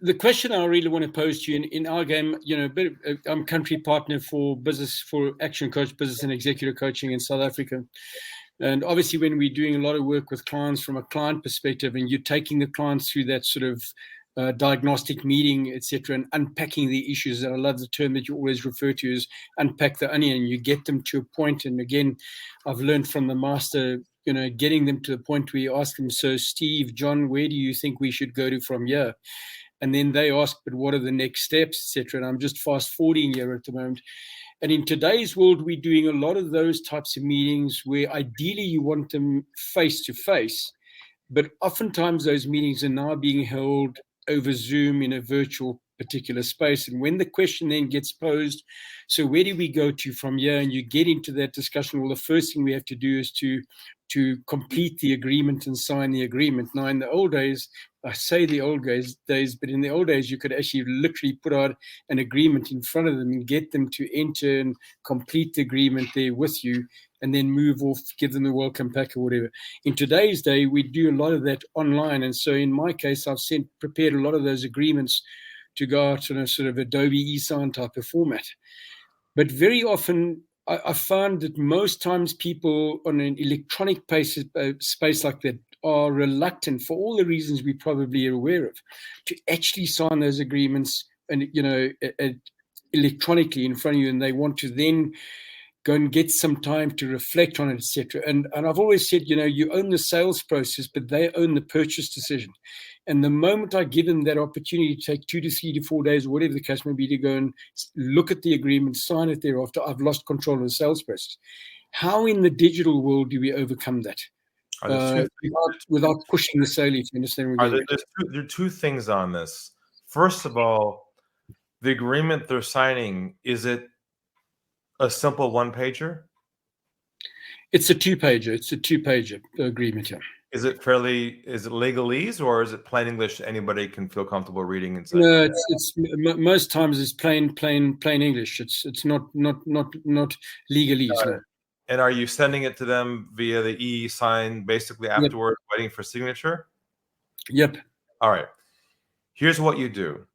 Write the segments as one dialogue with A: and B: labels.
A: the question I really want to pose to you in our game, I'm country partner for Action Coach Business and Executive Coaching in South Africa. And obviously, when we're doing a lot of work with clients from a client perspective, and you're taking the clients through that sort of diagnostic meeting, etc., and unpacking the issues. And I love the term that you always refer to as unpack the onion. You get them to a point, and again, I've learned from the master, getting them to the point where you ask them, so Steve, John, where do you think we should go to from here? And then they ask, but what are the next steps, etc. And I'm just fast forwarding here at the moment. And in today's world, we're doing a lot of those types of meetings where ideally you want them face to face, but oftentimes those meetings are now being held over Zoom in a virtual particular space. And when the question then gets posed, so where do we go to from here? And you get into that discussion. Well, the first thing we have to do is to complete the agreement and sign the agreement. Now, in the old days, I say the old days, but in the old days, you could actually literally put out an agreement in front of them and get them to enter and complete the agreement there with you, and then move off, give them the welcome pack or whatever. In today's day, we do a lot of that online. And so in my case, I've prepared a lot of those agreements to go out in a sort of Adobe e-sign type of format. But very often, I found that most times people on an electronic space like that are reluctant, for all the reasons we probably are aware of, to actually sign those agreements and electronically in front of you, and they want to then go and get some time to reflect on it, etc. And I've always said, you own the sales process, but they own the purchase decision. And the moment I give them that opportunity to take 2 to 3 to 4 days, or whatever the case may be, to go and look at the agreement, sign it thereafter, I've lost control of the sales process. How in the digital world do we overcome that? Without pushing the sale, if you understand what
B: there are two things on this. First of all, the agreement they're signing, is it a simple one-pager?
A: It's a two-pager. It's a two-pager agreement, yeah.
B: Is it legalese, or is it plain English anybody can feel comfortable reading and saying?
A: No, it's most times it's plain English. It's not legalese. No.
B: And are you sending it to them via the e-sign basically afterward, waiting for signature?
A: Yep.
B: All right. Here's what you do.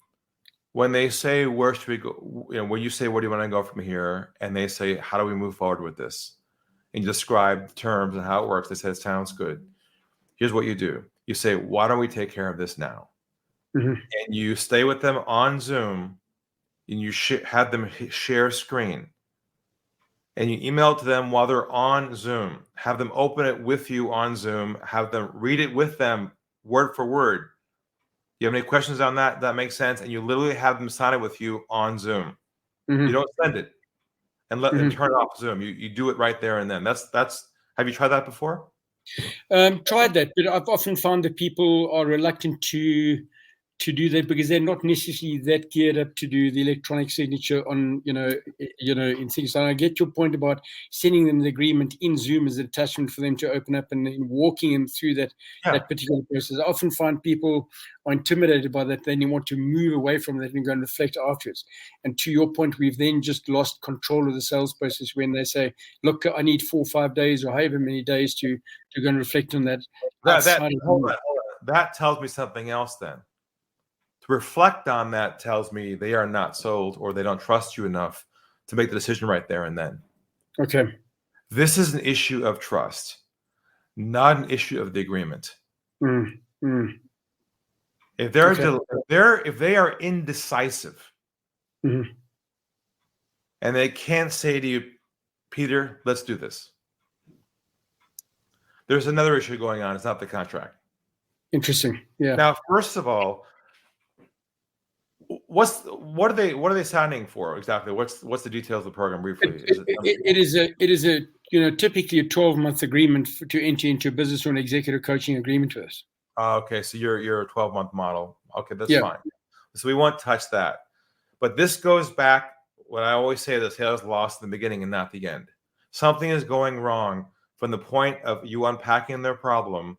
B: When they say, where should we go? When you say, where do you want to go from here? And they say, how do we move forward with this? And you describe the terms and how it works. They say, it sounds good. Here's what you do. You say, why don't we take care of this now? Mm-hmm. And you stay with them on Zoom, and you have them share screen. And you email it to them while they're on Zoom. Have them open it with you on Zoom. Have them read it with them word for word. You have any questions on that? That makes sense. And you literally have them sign it with you on Zoom. Mm-hmm. You don't send it and and turn it off Zoom. You do it right there and then. That's. Have you tried that before?
A: Tried that, but I've often found that people are reluctant to do that because they're not necessarily that geared up to do the electronic signature on, in things. So I get your point about sending them the agreement in Zoom as an attachment for them to open up and walking them through that particular process. I often find people are intimidated by that. Then you want to move away from that and go and reflect afterwards. And to your point, we've then just lost control of the sales process when they say, look, I need 4 or 5 days or however many days to go and reflect on that.
B: Hold on. That tells me something else then. To reflect on that tells me they are not sold or they don't trust you enough to make the decision right there and then.
A: Okay.
B: This is an issue of trust, not an issue of the agreement. If they are indecisive, and they can't say to you, Peter, let's do this. There's another issue going on. It's not the contract.
A: Interesting. Yeah.
B: Now, first of all, what are they signing for exactly? What's the details of the program briefly?
A: It is a typically a 12-month agreement to enter into a business or an executive coaching agreement with us.
B: Okay, so you're a 12-month model. Okay, that's fine. So we won't touch that. But this goes back. What I always say: the sales lost in the beginning and not the end. Something is going wrong from the point of you unpacking their problem.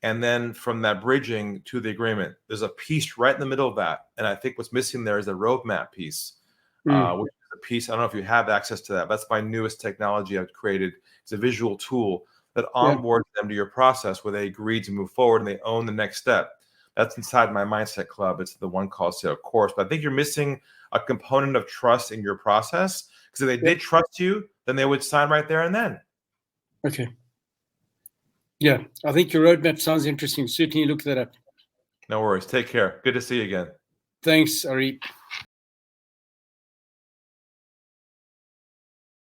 B: And then from that bridging to the agreement, there's a piece right in the middle of that. And I think what's missing there is a roadmap piece, which is a piece. I don't know if you have access to that. That's my newest technology I've created. It's a visual tool that onboards them to your process where they agree to move forward and they own the next step. That's inside my Mindset Club. It's the one called Sale Course. But I think you're missing a component of trust in your process, because if they did trust you, then they would sign right there and then.
A: Okay. Yeah, I think your roadmap sounds interesting. Certainly look that up.
B: No worries. Take care. Good to see you again.
A: Thanks, Ari.